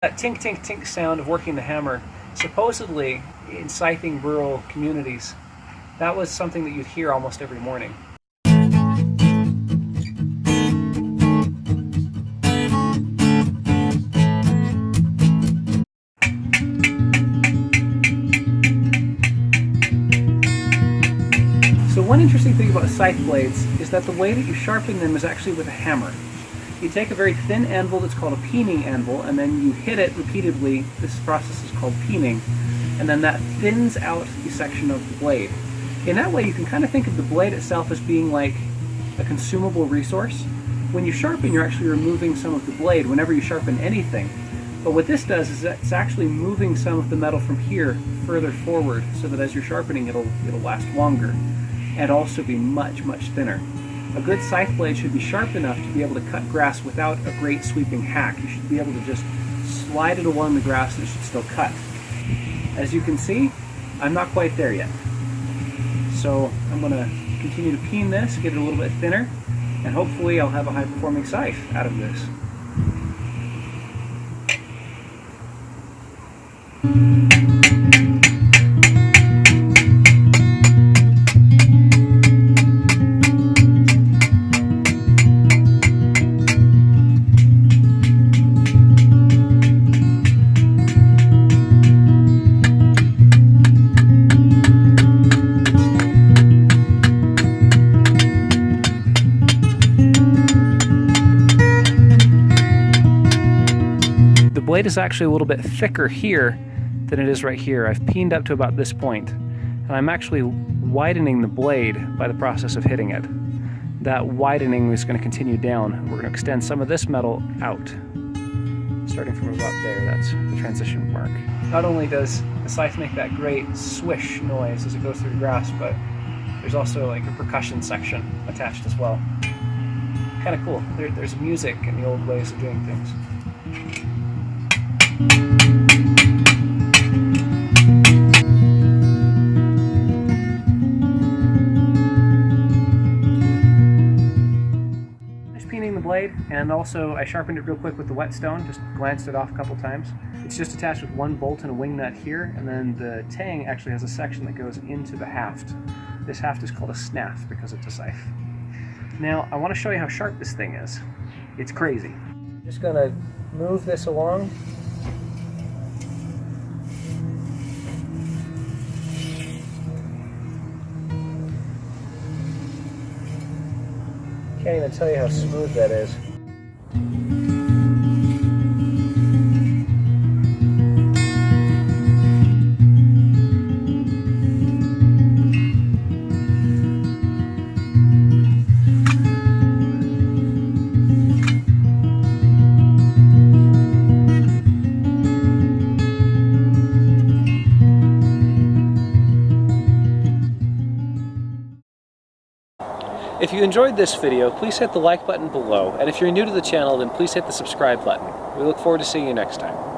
That tink tink tink sound of working the hammer, supposedly in scything rural communities, that was something that you'd hear almost every morning. So one interesting thing about scythe blades is that the way that you sharpen them is actually with a hammer. You take a very thin anvil that's called a peening anvil, and then you hit it repeatedly. This process is called peening, and then that thins out the section of the blade. In that way, you can kind of think of the blade itself as being like a consumable resource. When you sharpen, you're actually removing some of the blade whenever you sharpen anything. But what this does is it's actually moving some of the metal from here further forward, so that as you're sharpening, it'll last longer and also be much, much thinner. A good scythe blade should be sharp enough to be able to cut grass without a great sweeping hack. You should be able to just slide it along the grass and it should still cut. As you can see, I'm not quite there yet. So I'm going to continue to peen this, get it a little bit thinner, and hopefully I'll have a high-performing scythe out of this. The blade is actually a little bit thicker here than it is right here. I've peened up to about this point, and I'm actually widening the blade by the process of hitting it. That widening is going to continue down. We're going to extend some of this metal out, starting from about there. That's the transition mark. Not only does the scythe make that great swish noise as it goes through the grass, but there's also like a percussion section attached as well. Kind of cool. There's music in the old ways of doing things. Peening the blade, and also I sharpened it real quick with the whetstone, just glanced it off a couple times. It's just attached with one bolt and a wing nut here, and then the tang actually has a section that goes into the haft. This haft is called a snaft because it's a scythe. Now I want to show you how sharp this thing is. It's crazy. Just gonna move this along. Can't even tell you how smooth that is. If you enjoyed this video, please hit the like button below, and if you're new to the channel, then please hit the subscribe button. We look forward to seeing you next time.